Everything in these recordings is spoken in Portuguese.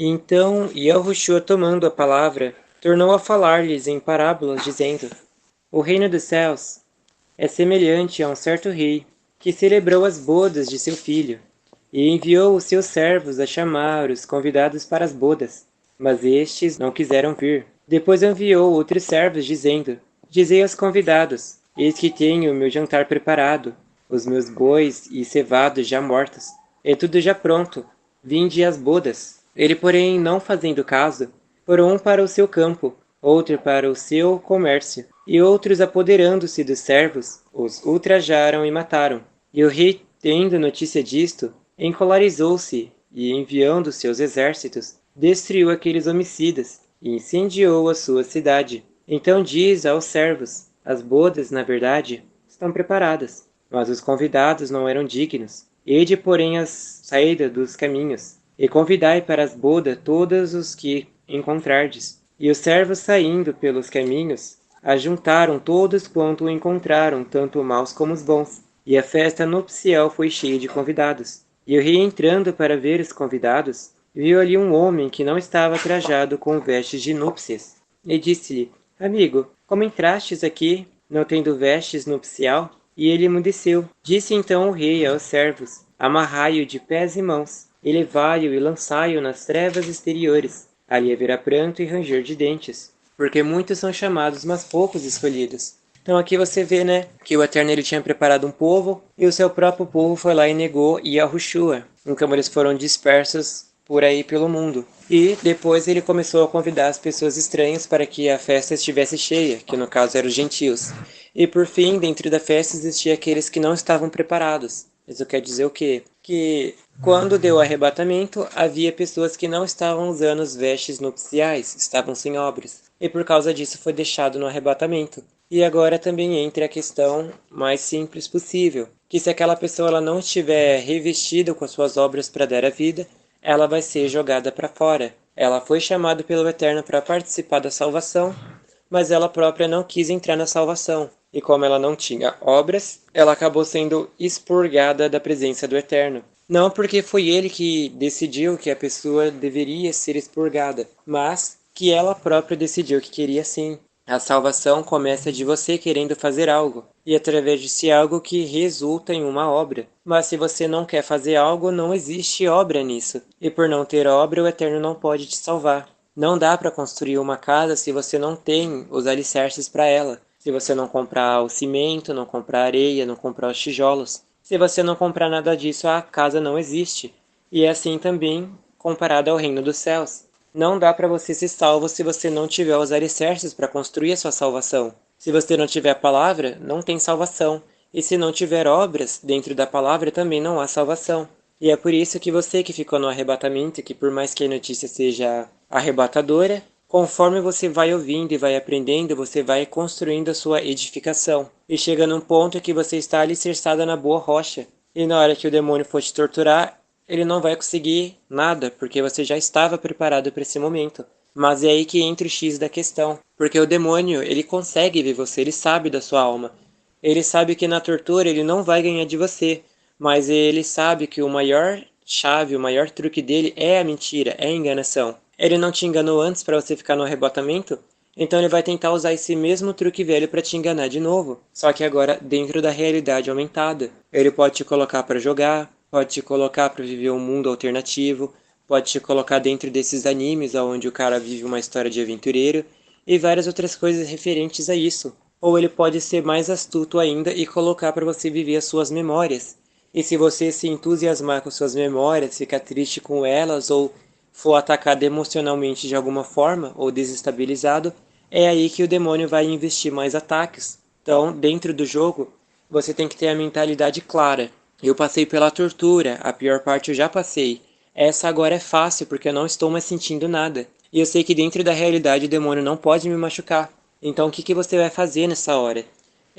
Então Yahushua, tomando a palavra, tornou a falar-lhes em parábolas, dizendo: O reino dos céus é semelhante a um certo rei, que celebrou as bodas de seu filho, e enviou os seus servos a chamar os convidados para as bodas. Mas estes não quiseram vir. Depois enviou outros servos, dizendo: Dizei aos convidados: Eis que tenho o meu jantar preparado, os meus bois e cevados já mortos, e tudo já pronto. Vinde às bodas. Ele, porém, não fazendo caso, foram um para o seu campo, outro para o seu comércio, e outros, apoderando-se dos servos, os ultrajaram e mataram. E o rei, tendo notícia disto, encolarizou-se e, enviando seus exércitos, destruiu aqueles homicidas e incendiou a sua cidade. Então diz aos servos: As bodas, na verdade, estão preparadas, mas os convidados não eram dignos. Ide, porém, as saídas dos caminhos, e convidai para as bodas todos os que encontrardes. E os servos, saindo pelos caminhos, ajuntaram todos quanto o encontraram, tanto maus como os bons. E a festa nupcial foi cheia de convidados. E o rei, entrando para ver os convidados, viu ali um homem que não estava trajado com vestes de núpcias. E disse-lhe: Amigo, como entrastes aqui, não tendo vestes nupcial? E ele emudeceu. Disse então o rei aos servos: Amarrai-o de pés e mãos, e levai-o e lançai-o nas trevas exteriores. Ali haverá pranto e ranger de dentes, porque muitos são chamados, mas poucos escolhidos. Então aqui você vê, né, que o Eterno ele tinha preparado um povo, e o seu próprio povo foi lá e negou Yahushua. Então eles foram dispersos por aí pelo mundo. E depois ele começou a convidar as pessoas estranhas para que a festa estivesse cheia, que no caso eram os gentios. E por fim, dentro da festa existia aqueles que não estavam preparados. Isso quer dizer o quê? Que quando deu o arrebatamento, havia pessoas que não estavam usando as vestes nupciais, estavam sem obras. E por causa disso foi deixado no arrebatamento. E agora também entra a questão mais simples possível, que se aquela pessoa ela não estiver revestida com as suas obras para dar a vida, ela vai ser jogada para fora. Ela foi chamada pelo Eterno para participar da salvação, mas ela própria não quis entrar na salvação. E como ela não tinha obras, ela acabou sendo expurgada da presença do Eterno. Não porque foi ele que decidiu que a pessoa deveria ser expurgada, mas que ela própria decidiu que queria sim. A salvação começa de você querendo fazer algo, e através desse algo que resulta em uma obra. Mas se você não quer fazer algo, não existe obra nisso. E por não ter obra, o Eterno não pode te salvar. Não dá para construir uma casa se você não tem os alicerces para ela. Se você não comprar o cimento, não comprar areia, não comprar os tijolos. Se você não comprar nada disso, a casa não existe. E é assim também comparado ao reino dos céus. Não dá para você ser salvo se você não tiver os alicerces para construir a sua salvação. Se você não tiver a palavra, não tem salvação. E se não tiver obras dentro da palavra, também não há salvação. E é por isso que você que ficou no arrebatamento, que por mais que a notícia seja arrebatadora, conforme você vai ouvindo e vai aprendendo, você vai construindo a sua edificação. E chega num ponto que você está alicerçada na boa rocha. E na hora que o demônio for te torturar, ele não vai conseguir nada, porque você já estava preparado para esse momento. Mas é aí que entra o X da questão. Porque o demônio, ele consegue ver você, ele sabe da sua alma. Ele sabe que na tortura ele não vai ganhar de você, mas ele sabe que o maior chave, o maior truque dele é a mentira, é a enganação. Ele não te enganou antes para você ficar no arrebatamento? Então ele vai tentar usar esse mesmo truque velho para te enganar de novo, só que agora dentro da realidade aumentada. Ele pode te colocar para jogar, pode te colocar para viver um mundo alternativo, pode te colocar dentro desses animes onde o cara vive uma história de aventureiro e várias outras coisas referentes a isso. Ou ele pode ser mais astuto ainda e colocar para você viver as suas memórias. E se você se entusiasmar com suas memórias, ficar triste com elas ou for atacado emocionalmente de alguma forma ou desestabilizado, é aí que o demônio vai investir mais ataques. Então, dentro do jogo, você tem que ter a mentalidade clara. Eu passei pela tortura, a pior parte eu já passei. Essa agora é fácil porque eu não estou mais sentindo nada. E eu sei que dentro da realidade o demônio não pode me machucar. Então o que você vai fazer nessa hora?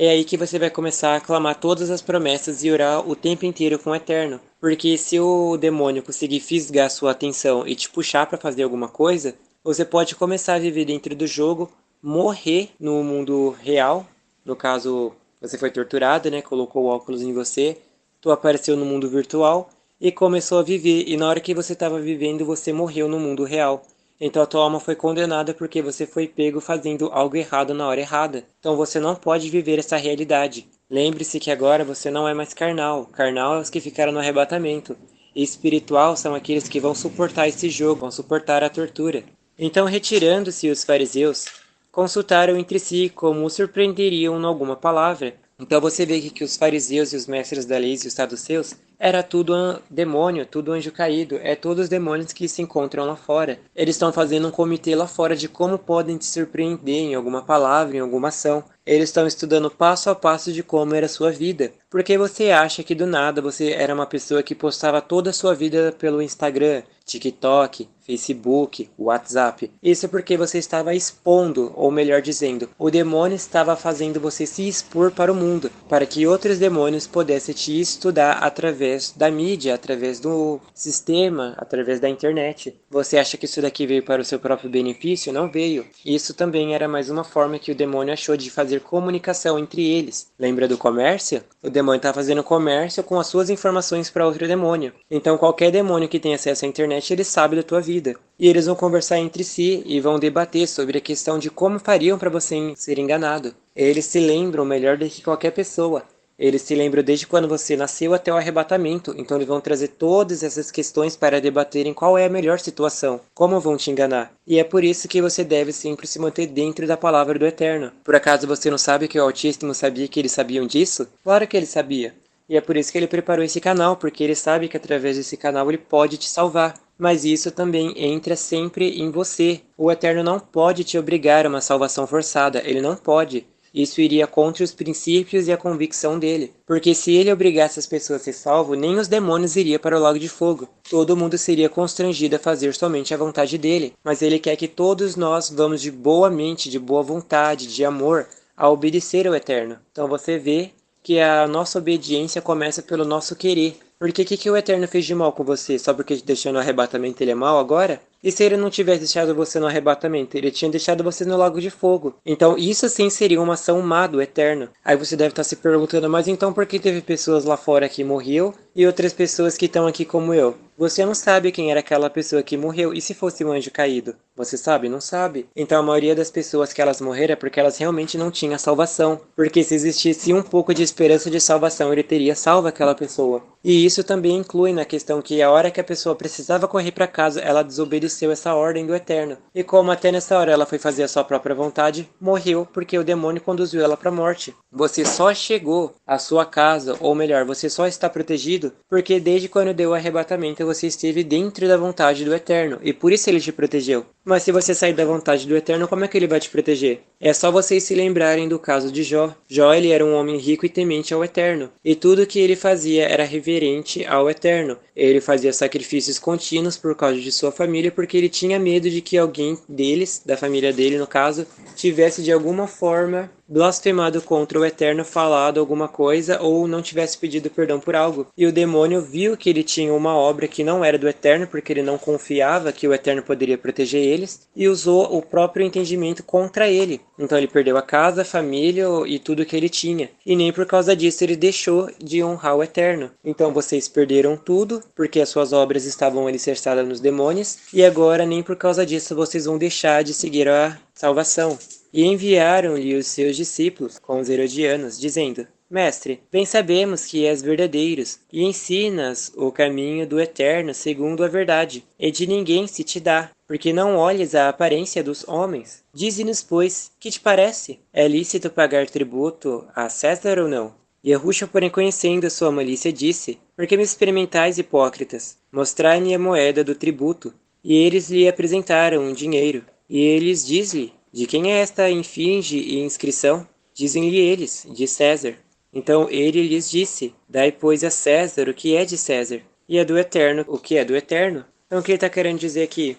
É aí que você vai começar a clamar todas as promessas e orar o tempo inteiro com o Eterno. Porque se o demônio conseguir fisgar sua atenção e te puxar para fazer alguma coisa, você pode começar a viver dentro do jogo, morrer no mundo real. No caso, você foi torturado, né? Colocou o óculos em você, tu apareceu no mundo virtual e começou a viver, e na hora que você estava vivendo, você morreu no mundo real. Então a tua alma foi condenada porque você foi pego fazendo algo errado na hora errada. Então você não pode viver essa realidade. Lembre-se que agora você não é mais carnal. Carnal é os que ficaram no arrebatamento. E espiritual são aqueles que vão suportar esse jogo, vão suportar a tortura. Então, retirando-se os fariseus, consultaram entre si como o surpreenderiam em alguma palavra. Então você vê que os fariseus e os mestres da lei e os saduceus era tudo demônio, tudo anjo caído, é todos os demônios que se encontram lá fora. Eles estão fazendo um comitê lá fora de como podem te surpreender em alguma palavra, em alguma ação. Eles estão estudando passo a passo de como era a sua vida. Porque você acha que do nada você era uma pessoa que postava toda a sua vida pelo Instagram, TikTok, Facebook, WhatsApp. Isso porque você estava expondo, ou melhor dizendo, o demônio estava fazendo você se expor para o mundo, para que outros demônios pudessem te estudar através da mídia, através do sistema, através da internet. Você acha que isso daqui veio para o seu próprio benefício? Não veio. Isso também era mais uma forma que o demônio achou de fazer comunicação entre eles. Lembra do comércio? O demônio está fazendo comércio com as suas informações para outro demônio. Então qualquer demônio que tem acesso à internet, ele sabe da tua vida. E eles vão conversar entre si e vão debater sobre a questão de como fariam para você ser enganado. Eles se lembram melhor do que qualquer pessoa. Eles se lembram desde quando você nasceu até o arrebatamento, então eles vão trazer todas essas questões para debaterem qual é a melhor situação, como vão te enganar. E é por isso que você deve sempre se manter dentro da palavra do Eterno. Por acaso você não sabe que o Altíssimo sabia que eles sabiam disso? Claro que ele sabia. E é por isso que ele preparou esse canal, porque ele sabe que através desse canal ele pode te salvar. Mas isso também entra sempre em você. O Eterno não pode te obrigar a uma salvação forçada, ele não pode. Isso iria contra os princípios e a convicção dele. Porque se ele obrigasse as pessoas a ser salvo, nem os demônios iriam para o lago de fogo. Todo mundo seria constrangido a fazer somente a vontade dele. Mas ele quer que todos nós vamos de boa mente, de boa vontade, de amor, a obedecer ao Eterno. Então você vê que a nossa obediência começa pelo nosso querer. Porque o que o Eterno fez de mal com você? Só porque te deixou no arrebatamento ele é mal agora? E se ele não tivesse deixado você no arrebatamento? Ele tinha deixado você no lago de fogo. Então isso sim seria uma ação má do Eterno. Aí você deve estar se perguntando, mas então por que teve pessoas lá fora que morreu e outras pessoas que estão aqui como eu? Você não sabe quem era aquela pessoa que morreu. E se fosse um anjo caído? Você sabe? Não sabe. Então a maioria das pessoas que elas morreram é porque elas realmente não tinham salvação. Porque se existisse um pouco de esperança de salvação, ele teria salvo aquela pessoa. E isso também inclui na questão que a hora que a pessoa precisava correr para casa, ela desobedeceu essa ordem do Eterno. E como até nessa hora ela foi fazer a sua própria vontade, morreu porque o demônio conduziu ela para a morte. Você só chegou à sua casa, ou melhor, você só está protegido porque desde quando deu o arrebatamento você esteve dentro da vontade do Eterno, e por isso ele te protegeu. Mas se você sair da vontade do Eterno, como é que ele vai te proteger? É só vocês se lembrarem do caso de Jó. Jó, ele era um homem rico e temente ao Eterno, e tudo que ele fazia era reverente ao Eterno. Ele fazia sacrifícios contínuos por causa de sua família, porque ele tinha medo de que alguém deles, da família dele no caso, tivesse de alguma forma blasfemado contra o Eterno, falado alguma coisa ou não tivesse pedido perdão por algo. E o demônio viu que ele tinha uma obra que não era do Eterno, porque ele não confiava que o Eterno poderia proteger eles, e usou o próprio entendimento contra ele. Então ele perdeu a casa, a família e tudo que ele tinha. E nem por causa disso ele deixou de honrar o Eterno. Então vocês perderam tudo, porque as suas obras estavam alicerçadas nos demônios, e agora nem por causa disso vocês vão deixar de seguir a salvação. E enviaram-lhe os seus discípulos com os herodianos, dizendo: Mestre, bem sabemos que és verdadeiro, e ensinas o caminho do Eterno segundo a verdade, e de ninguém se te dá, porque não olhes a aparência dos homens. Dize-nos, pois, que te parece? É lícito pagar tributo a César ou não? E Yahushua, porém, conhecendo a sua malícia, disse: Por que me experimentais, hipócritas? Mostrai-me a moeda do tributo. E eles lhe apresentaram um dinheiro. E eles diz-lhe: De quem é esta infinge e inscrição? Dizem-lhe eles: De César. Então ele lhes disse: Dai, pois, a César o que é de César, e a do Eterno o que é do Eterno. Então o que ele está querendo dizer aqui?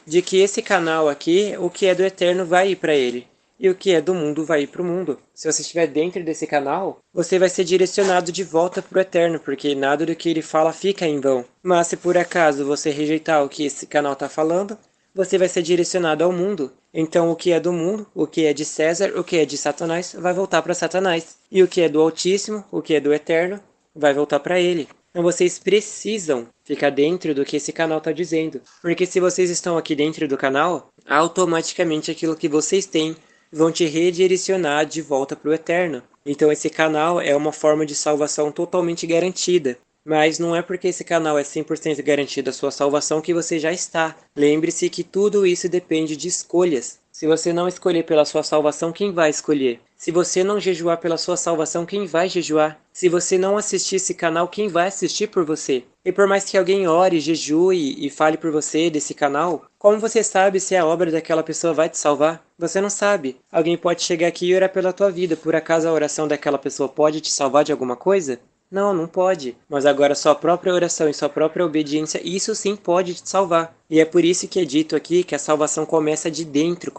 De que esse canal aqui, o que é do Eterno vai ir para ele, e o que é do mundo vai ir para o mundo. Se você estiver dentro desse canal, você vai ser direcionado de volta para o Eterno, porque nada do que ele fala fica em vão. Mas se por acaso você rejeitar o que esse canal está falando, você vai ser direcionado ao mundo. Então o que é do mundo, o que é de César, o que é de Satanás, vai voltar para Satanás. E o que é do Altíssimo, o que é do Eterno, vai voltar para ele. Então vocês precisam ficar dentro do que esse canal está dizendo. Porque se vocês estão aqui dentro do canal, automaticamente aquilo que vocês têm vão te redirecionar de volta para o eterno. Então esse canal é uma forma de salvação totalmente garantida. Mas não é porque esse canal é 100% garantido a sua salvação que você já está. Lembre-se que tudo isso depende de escolhas. Se você não escolher pela sua salvação, quem vai escolher? Se você não jejuar pela sua salvação, quem vai jejuar? Se você não assistir esse canal, quem vai assistir por você? E por mais que alguém ore, jejue e fale por você desse canal, como você sabe se a obra daquela pessoa vai te salvar? Você não sabe. Alguém pode chegar aqui e orar pela tua vida. Por acaso a oração daquela pessoa pode te salvar de alguma coisa? Não, não pode. Mas agora sua própria oração e sua própria obediência, isso sim pode te salvar. E é por isso que é dito aqui que a salvação começa de dentro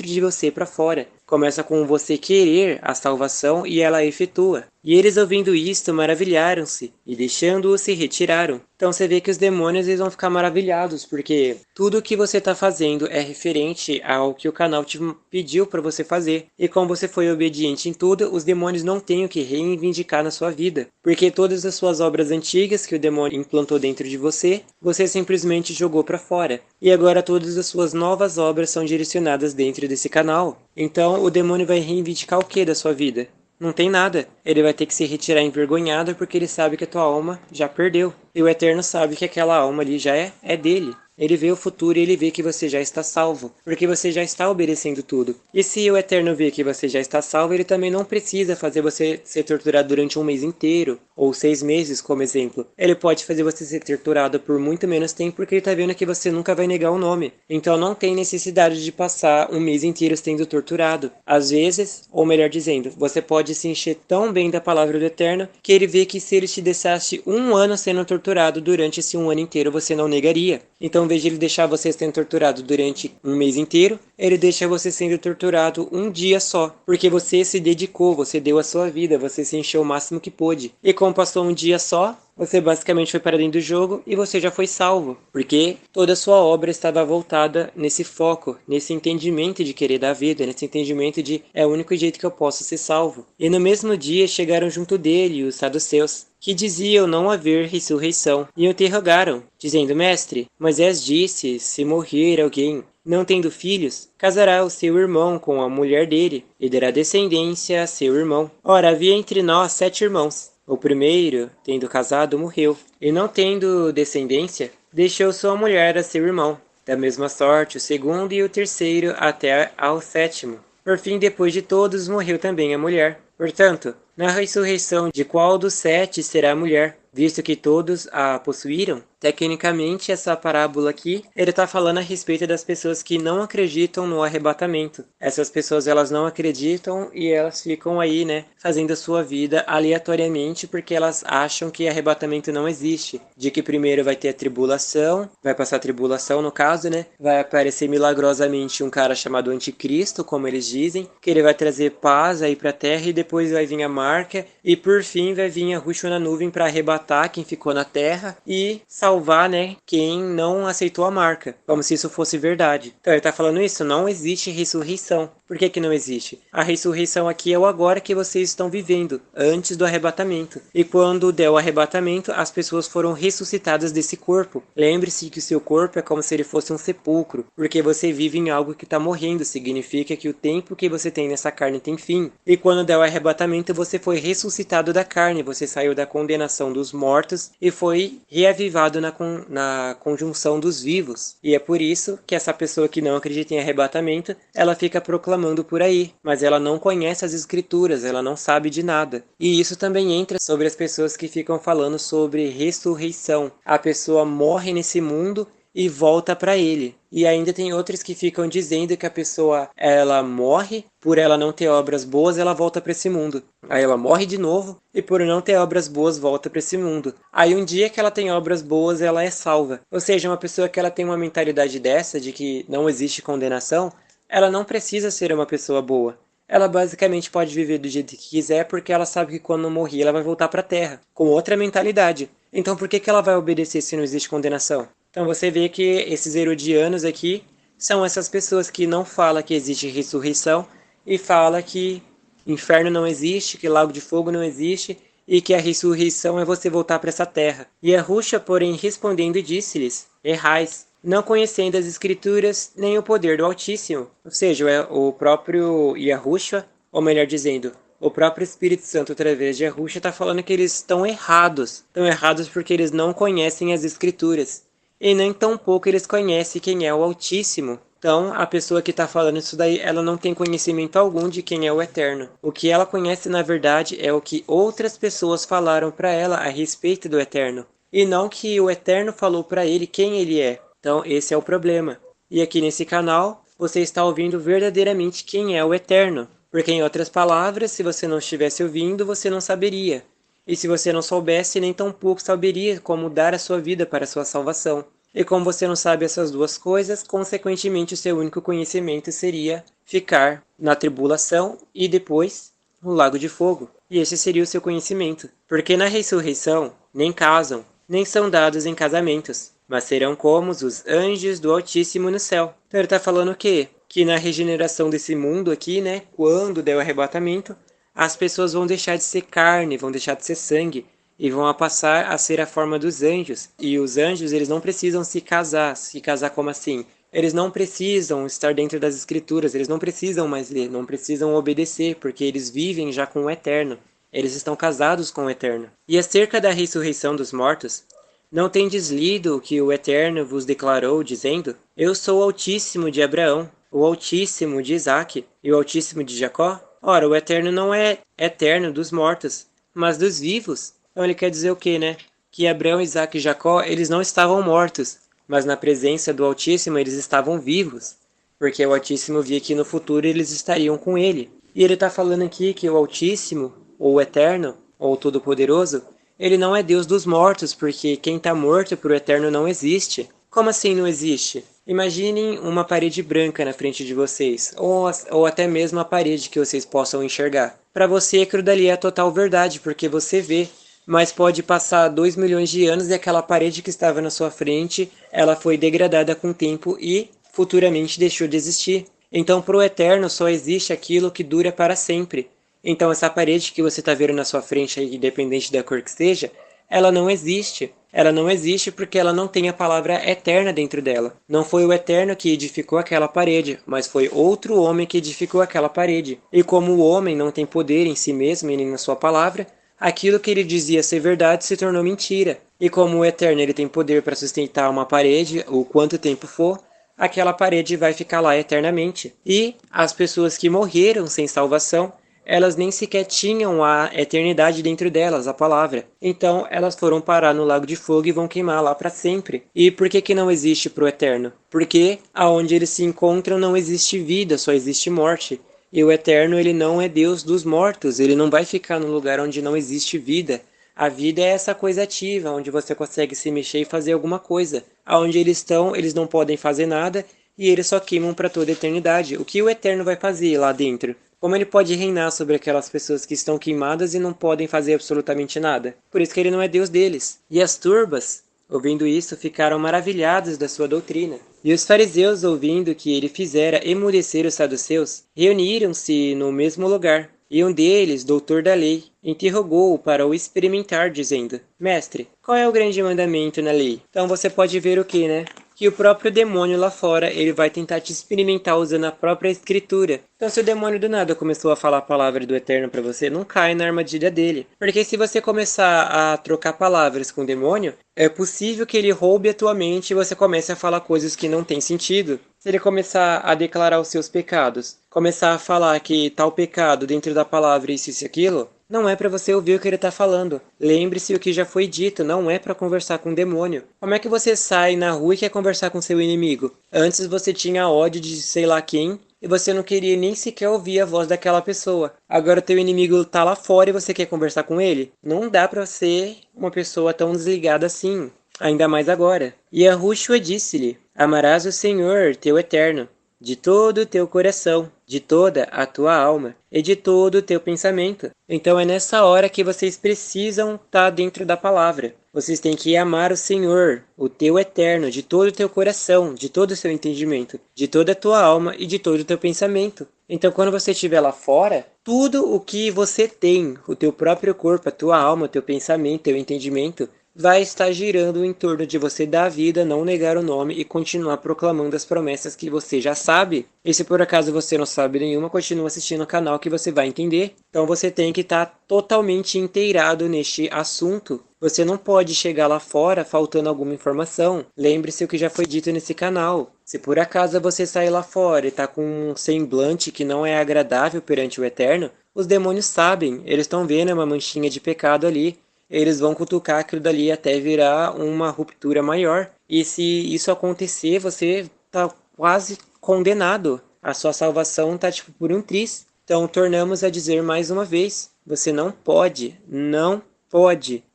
de você para fora. Começa com você querer a salvação e ela efetua. E eles ouvindo isto maravilharam-se, e deixando-o se retiraram. Então você vê que os demônios eles vão ficar maravilhados, porque tudo o que você está fazendo é referente ao que o canal te pediu para você fazer. E como você foi obediente em tudo, os demônios não têm o que reivindicar na sua vida. Porque todas as suas obras antigas que o demônio implantou dentro de você, você simplesmente jogou para fora. E agora todas as suas novas obras são direcionadas dentro desse canal. Então o demônio vai reivindicar o que da sua vida? Não tem nada. Ele vai ter que se retirar envergonhado porque ele sabe que a tua alma já perdeu. E o Eterno sabe que aquela alma ali já é dele. Ele vê o futuro e ele vê que você já está salvo, porque você já está obedecendo tudo. E se o Eterno vê que você já está salvo, ele também não precisa fazer você ser torturado durante um mês inteiro, ou 6 meses, como exemplo. Ele pode fazer você ser torturado por muito menos tempo, porque ele está vendo que você nunca vai negar o nome. Então não tem necessidade de passar um mês inteiro sendo torturado. Às vezes, ou melhor dizendo, você pode se encher tão bem da palavra do Eterno, que ele vê que se ele te deixasse um ano sendo torturado durante esse um ano inteiro, você não negaria. Então, em vez de ele deixar você sendo torturado durante um mês inteiro, ele deixa você sendo torturado um dia só. Porque você se dedicou, você deu a sua vida, você se encheu o máximo que pôde. E como passou um dia só, você basicamente foi para dentro do jogo e você já foi salvo. Porque toda a sua obra estava voltada nesse foco, nesse entendimento de querer dar vida, nesse entendimento de é o único jeito que eu posso ser salvo. E no mesmo dia chegaram junto dele os saduceus, que diziam não haver ressurreição, e o interrogaram, dizendo, Mestre, Moisés disse, se morrer alguém, não tendo filhos, casará o seu irmão com a mulher dele, e dará descendência a seu irmão. Ora, havia entre nós 7 irmãos. O primeiro, tendo casado, morreu, e não tendo descendência, deixou sua mulher a seu irmão. Da mesma sorte, o segundo e o terceiro até ao 7º. Por fim, depois de todos, morreu também a mulher. Portanto, na ressurreição de qual dos 7 será a mulher, visto que todos a possuíram? Tecnicamente, essa parábola aqui, ele está falando a respeito das pessoas que não acreditam no arrebatamento. Essas pessoas, elas não acreditam e elas ficam aí, né, fazendo a sua vida aleatoriamente porque elas acham que arrebatamento não existe. De que primeiro vai ter a tribulação, vai passar a tribulação no caso, né, vai aparecer milagrosamente um cara chamado Anticristo, como eles dizem, que ele vai trazer paz aí para a terra e depois vai vir a marca e por fim vai vir a Ruxa na nuvem para arrebatar quem ficou na terra e salvar, né, quem não aceitou a marca, como se isso fosse verdade. Então ele está falando isso, não existe ressurreição. Por que que não existe? A ressurreição aqui é o agora que vocês estão vivendo, antes do arrebatamento. E quando der o arrebatamento, as pessoas foram ressuscitadas desse corpo. Lembre-se que o seu corpo é como se ele fosse um sepulcro, porque você vive em algo que está morrendo, significa que o tempo que você tem nessa carne tem fim. E quando der o arrebatamento, você foi ressuscitado da carne, você saiu da condenação dos mortos e foi reavivado na conjunção dos vivos. E é por isso que essa pessoa que não acredita em arrebatamento, ela fica proclamando por aí, mas ela não conhece as escrituras, ela não sabe de nada. E isso também entra sobre as pessoas que ficam falando sobre ressurreição. A pessoa morre nesse mundo e volta para ele. E ainda tem outros que ficam dizendo que a pessoa ela morre, por ela não ter obras boas, ela volta para esse mundo. Aí ela morre de novo e por não ter obras boas, volta para esse mundo. Aí um dia que ela tem obras boas, ela é salva. Ou seja, uma pessoa que ela tem uma mentalidade dessa, de que não existe condenação, ela não precisa ser uma pessoa boa. Ela basicamente pode viver do jeito que quiser porque ela sabe que quando morrer ela vai voltar para a Terra, com outra mentalidade. Então por que ela vai obedecer se não existe condenação? Então você vê que esses herodianos aqui são essas pessoas que não falam que existe ressurreição e falam que inferno não existe, que lago de fogo não existe e que a ressurreição é você voltar para essa terra. E Yahushua, porém, respondendo, disse-lhes: Errais, não conhecendo as Escrituras nem o poder do Altíssimo. Ou seja, o próprio Yahushua, ou melhor dizendo, o próprio Espírito Santo, através de Yahushua, está falando que eles estão errados. Estão errados porque eles não conhecem as Escrituras. E nem tampouco eles conhecem quem é o Altíssimo. Então, a pessoa que está falando isso daí, ela não tem conhecimento algum de quem é o Eterno. O que ela conhece, na verdade, é o que outras pessoas falaram para ela a respeito do Eterno. E não que o Eterno falou para ele quem ele é. Então, esse é o problema. E aqui nesse canal, você está ouvindo verdadeiramente quem é o Eterno. Porque, em outras palavras, se você não estivesse ouvindo, você não saberia. E se você não soubesse, nem tampouco saberia como dar a sua vida para a sua salvação. E como você não sabe essas duas coisas, consequentemente o seu único conhecimento seria ficar na tribulação e depois no lago de fogo. E esse seria o seu conhecimento. Porque na ressurreição nem casam, nem são dados em casamentos, mas serão como os anjos do Altíssimo no céu. Então ele está falando o quê? Que na regeneração desse mundo aqui, né, quando der o arrebatamento, as pessoas vão deixar de ser carne, vão deixar de ser sangue, e vão passar a ser a forma dos anjos. E os anjos, eles não precisam se casar. Se casar como assim? Eles não precisam estar dentro das escrituras, eles não precisam mais ler, não precisam obedecer, porque eles vivem já com o Eterno. Eles estão casados com o Eterno. E acerca da ressurreição dos mortos, não tendes lido o que o Eterno vos declarou, dizendo: Eu sou o Altíssimo de Abraão, o Altíssimo de Isaque e o Altíssimo de Jacó? Ora, o Eterno não é eterno dos mortos, mas dos vivos. Então ele quer dizer o quê, né? Que Abraão, Isaque e Jacó, eles não estavam mortos, mas na presença do Altíssimo eles estavam vivos, porque o Altíssimo via que no futuro eles estariam com ele. E ele está falando aqui que o Altíssimo, ou o Eterno, ou o Todo-Poderoso, ele não é Deus dos mortos, porque quem está morto para o Eterno não existe. Como assim não existe? Imaginem uma parede branca na frente de vocês, ou até mesmo a parede que vocês possam enxergar. Para você, aquilo dali é a total verdade, porque você vê. Mas pode passar 2 milhões de anos e aquela parede que estava na sua frente, ela foi degradada com o tempo e futuramente deixou de existir. Então, para o Eterno só existe aquilo que dura para sempre. Então, essa parede que você está vendo na sua frente, aí, independente da cor que seja, ela não existe. Ela não existe porque ela não tem a palavra eterna dentro dela. Não foi o Eterno que edificou aquela parede, mas foi outro homem que edificou aquela parede. E como o homem não tem poder em si mesmo e nem na sua palavra, aquilo que ele dizia ser verdade se tornou mentira. E como o Eterno ele tem poder para sustentar uma parede, o quanto tempo for, aquela parede vai ficar lá eternamente. E as pessoas que morreram sem salvação, elas nem sequer tinham a eternidade dentro delas, a palavra. Então elas foram parar no lago de fogo e vão queimar lá para sempre. E por que não existe para o Eterno? Porque aonde eles se encontram não existe vida, só existe morte. E o Eterno, ele não é Deus dos mortos, ele não vai ficar no lugar onde não existe vida. A vida é essa coisa ativa, onde você consegue se mexer e fazer alguma coisa. Aonde eles estão, eles não podem fazer nada e eles só queimam para toda a eternidade. O que o Eterno vai fazer lá dentro? Como ele pode reinar sobre aquelas pessoas que estão queimadas e não podem fazer absolutamente nada? Por isso que ele não é Deus deles. E as turbas, ouvindo isso, ficaram maravilhados da sua doutrina. E os fariseus, ouvindo que ele fizera emudecer os saduceus, reuniram-se no mesmo lugar. E um deles, doutor da lei, interrogou-o para o experimentar, dizendo: Mestre, qual é o grande mandamento na lei? Então você pode ver o que, né? Que o próprio demônio lá fora, ele vai tentar te experimentar usando a própria escritura. Então se o demônio do nada começou a falar a palavra do Eterno para você, não cai na armadilha dele. Porque se você começar a trocar palavras com o demônio, é possível que ele roube a tua mente e você comece a falar coisas que não têm sentido. Se ele começar a declarar os seus pecados, começar a falar que tal pecado dentro da palavra isso e aquilo, não é para você ouvir o que ele está falando. Lembre-se o que já foi dito, não é para conversar com o demônio. Como é que você sai na rua e quer conversar com seu inimigo? Antes você tinha ódio de sei lá quem e você não queria nem sequer ouvir a voz daquela pessoa. Agora teu inimigo tá lá fora e você quer conversar com ele? Não dá para ser uma pessoa tão desligada assim. Ainda mais agora. E Yahushua disse-lhe: Amarás o Senhor, teu Eterno, de todo o teu coração, de toda a tua alma e de todo o teu pensamento. Então é nessa hora que vocês precisam estar dentro da palavra. Vocês têm que amar o Senhor, o teu Eterno, de todo o teu coração, de todo o seu entendimento, de toda a tua alma e de todo o teu pensamento. Então, quando você estiver lá fora, tudo o que você tem, o teu próprio corpo, a tua alma, o teu pensamento, teu entendimento, vai estar girando em torno de você dar vida, não negar o nome e continuar proclamando as promessas que você já sabe. E se por acaso você não sabe nenhuma, continua assistindo o canal que você vai entender. Então você tem que estar totalmente inteirado neste assunto. Você não pode chegar lá fora faltando alguma informação. Lembre-se o que já foi dito nesse canal. Se por acaso você sair lá fora e está com um semblante que não é agradável perante o Eterno, os demônios sabem, eles estão vendo uma manchinha de pecado ali. Eles vão cutucar aquilo dali até virar uma ruptura maior. E se isso acontecer, você tá quase condenado. A sua salvação tá tipo por um triz. Então tornamos a dizer mais uma vez, você não pode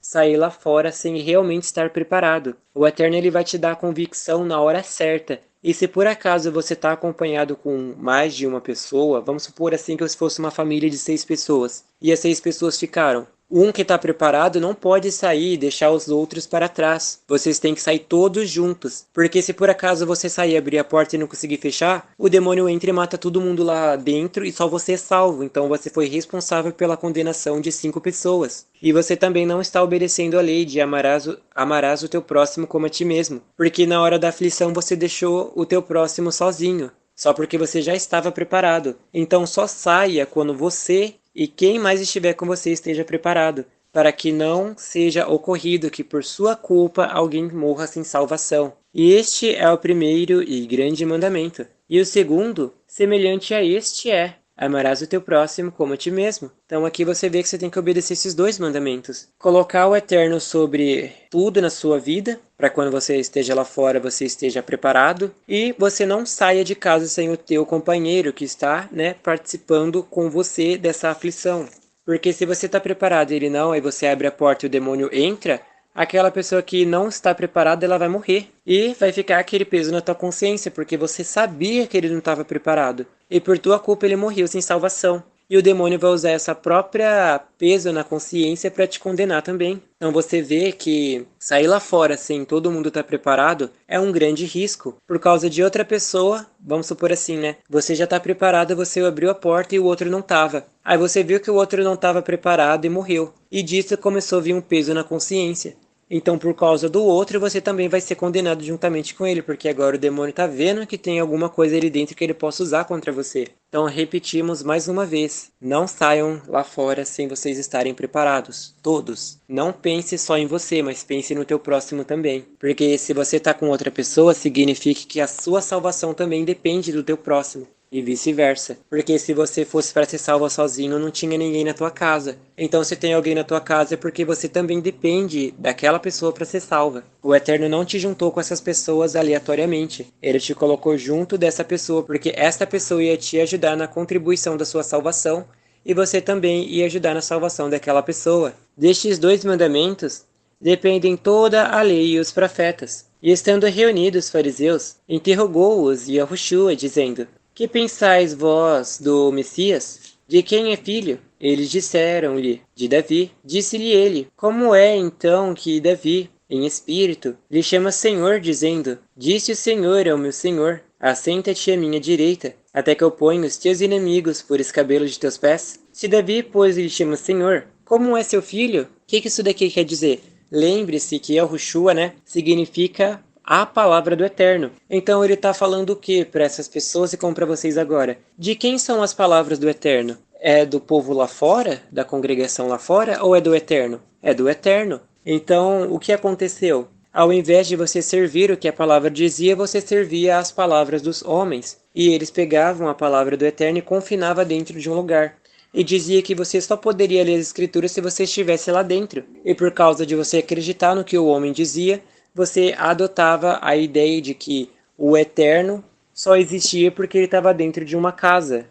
sair lá fora sem realmente estar preparado. O Eterno ele vai te dar a convicção na hora certa. E se por acaso você está acompanhado com mais de uma pessoa, vamos supor assim que se fosse uma família de 6 pessoas, e as 6 pessoas ficaram. Um que está preparado não pode sair e deixar os outros para trás. Vocês têm que sair todos juntos. Porque se por acaso você sair, abrir a porta e não conseguir fechar, o demônio entra e mata todo mundo lá dentro e só você é salvo. Então você foi responsável pela condenação de 5 pessoas. E você também não está obedecendo a lei de amarás o teu próximo como a ti mesmo. Porque na hora da aflição você deixou o teu próximo sozinho. Só porque você já estava preparado. Então só saia quando você e quem mais estiver com você esteja preparado, para que não seja ocorrido que por sua culpa alguém morra sem salvação. E este é o primeiro e grande mandamento. E o segundo, semelhante a este é: amarás o teu próximo como a ti mesmo. Então aqui você vê que você tem que obedecer esses 2 mandamentos. Colocar o Eterno sobre tudo na sua vida, para quando você esteja lá fora você esteja preparado. E você não saia de casa sem o teu companheiro que está, participando com você dessa aflição. Porque se você está preparado e ele não, aí você abre a porta e o demônio entra, aquela pessoa que não está preparada, ela vai morrer. E vai ficar aquele peso na tua consciência, porque você sabia que ele não estava preparado. E por tua culpa ele morreu sem salvação. E o demônio vai usar essa própria peso na consciência para te condenar também. Então você vê que sair lá fora sem todo mundo estar preparado é um grande risco. Por causa de outra pessoa, vamos supor assim, Você já está preparado, você abriu a porta e o outro não estava. Aí você viu que o outro não estava preparado e morreu. E disso começou a vir um peso na consciência. Então, por causa do outro, você também vai ser condenado juntamente com ele, porque agora o demônio está vendo que tem alguma coisa ali dentro que ele possa usar contra você. Então, repetimos mais uma vez: não saiam lá fora sem vocês estarem preparados. Todos. Não pense só em você, mas pense no teu próximo também. Porque se você está com outra pessoa, significa que a sua salvação também depende do teu próximo. E vice-versa. Porque se você fosse para ser salvo sozinho, não tinha ninguém na tua casa. Então se tem alguém na tua casa é porque você também depende daquela pessoa para ser salva. O Eterno não te juntou com essas pessoas aleatoriamente. Ele te colocou junto dessa pessoa porque esta pessoa ia te ajudar na contribuição da sua salvação e você também ia ajudar na salvação daquela pessoa. Destes 2 mandamentos dependem toda a lei e os profetas. E estando reunidos os fariseus, interrogou-os Yahushua, dizendo: que pensais vós do Messias? De quem é filho? Eles disseram-lhe: de Davi. Disse-lhe ele: como é então que Davi, em espírito, lhe chama Senhor, dizendo: disse o Senhor ao meu Senhor: assenta-te à minha direita, até que eu ponha os teus inimigos por escabelo de teus pés? Se Davi, pois, lhe chama Senhor, como é seu filho? O que isso daqui quer dizer? Lembre-se que Yahushua, significa a palavra do Eterno. Então ele está falando o que para essas pessoas e como para vocês agora? De quem são as palavras do Eterno? É do povo lá fora? Da congregação lá fora? Ou é do Eterno? É do Eterno. Então, o que aconteceu? Ao invés de você servir o que a palavra dizia, você servia as palavras dos homens. E eles pegavam a palavra do Eterno e confinavam dentro de um lugar. E dizia que você só poderia ler as escrituras se você estivesse lá dentro. E por causa de você acreditar no que o homem dizia, você adotava a ideia de que o Eterno só existia porque ele estava dentro de uma casa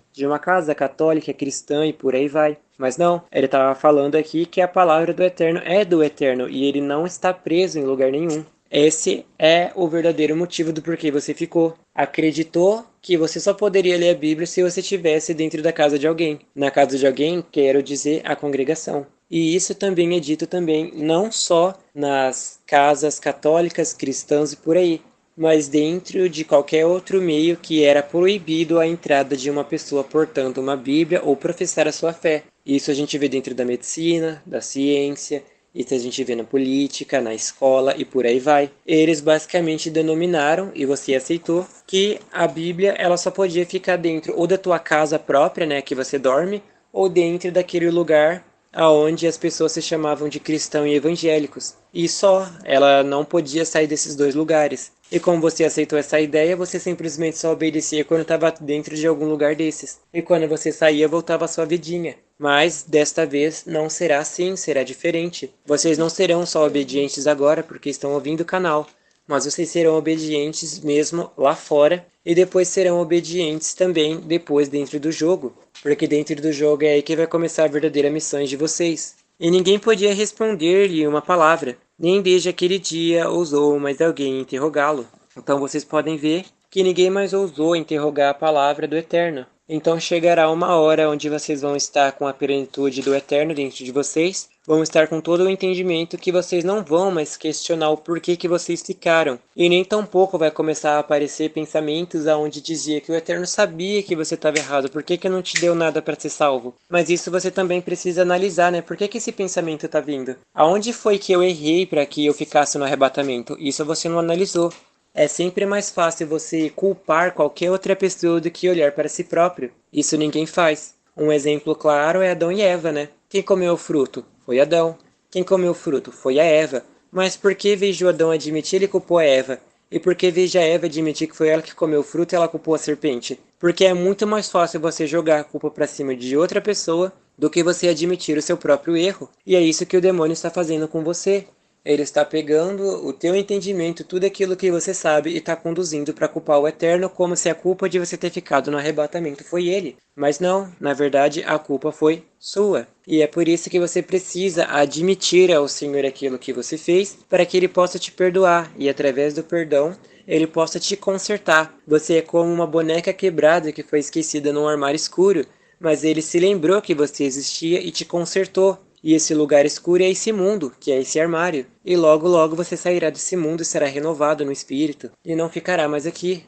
católica, cristã e por aí vai. Mas não, ele estava falando aqui que a palavra do Eterno é do Eterno e ele não está preso em lugar nenhum. Esse é o verdadeiro motivo do porquê você ficou. Acreditou que você só poderia ler a Bíblia se você estivesse dentro da casa de alguém. Na casa de alguém, quero dizer a congregação. E isso também é dito também não só nas casas católicas, cristãs e por aí, mas dentro de qualquer outro meio que era proibido a entrada de uma pessoa portando uma Bíblia ou professar a sua fé. Isso a gente vê dentro da medicina, da ciência, isso a gente vê na política, na escola e por aí vai. Eles basicamente denominaram, e você aceitou, que a Bíblia ela só podia ficar dentro ou da tua casa própria, né, que você dorme, ou dentro daquele lugar aonde as pessoas se chamavam de cristãos e evangélicos. E só, ela não podia sair desses dois lugares. E como você aceitou essa ideia, você simplesmente só obedecia quando estava dentro de algum lugar desses. E quando você saía, voltava à sua vidinha. Mas desta vez não será assim, será diferente. Vocês não serão só obedientes agora porque estão ouvindo o canal, mas vocês serão obedientes mesmo lá fora e depois serão obedientes também depois dentro do jogo, porque dentro do jogo é aí que vai começar a verdadeira missão de vocês. E ninguém podia responder-lhe uma palavra, nem desde aquele dia ousou mais alguém interrogá-lo. Então vocês podem ver que ninguém mais ousou interrogar a palavra do Eterno. Então chegará uma hora onde vocês vão estar com a plenitude do Eterno dentro de vocês, vão estar com todo o entendimento que vocês não vão mais questionar o porquê que vocês ficaram. E nem tampouco vai começar a aparecer pensamentos aonde dizia que o Eterno sabia que você estava errado, por que não te deu nada para ser salvo? Mas isso você também precisa analisar, né? Por que esse pensamento está vindo? Aonde foi que eu errei para que eu ficasse no arrebatamento? Isso você não analisou. É sempre mais fácil você culpar qualquer outra pessoa do que olhar para si próprio. Isso ninguém faz. Um exemplo claro é Adão e Eva, né? Quem comeu o fruto? Foi Adão. Quem comeu o fruto? Foi a Eva. Mas por que vejo Adão admitir ele culpou a Eva? E por que vejo a Eva admitir que foi ela que comeu o fruto e ela culpou a serpente? Porque é muito mais fácil você jogar a culpa para cima de outra pessoa do que você admitir o seu próprio erro. E é isso que o demônio está fazendo com você. Ele está pegando o teu entendimento, tudo aquilo que você sabe, e está conduzindo para culpar o Eterno como se a culpa de você ter ficado no arrebatamento foi ele. Mas não, na verdade a culpa foi sua. E é por isso que você precisa admitir ao Senhor aquilo que você fez, para que Ele possa te perdoar, e através do perdão, Ele possa te consertar. Você é como uma boneca quebrada que foi esquecida num armário escuro, mas Ele se lembrou que você existia e te consertou. E esse lugar escuro é esse mundo, que é esse armário. E logo logo você sairá desse mundo e será renovado no espírito, e não ficará mais aqui.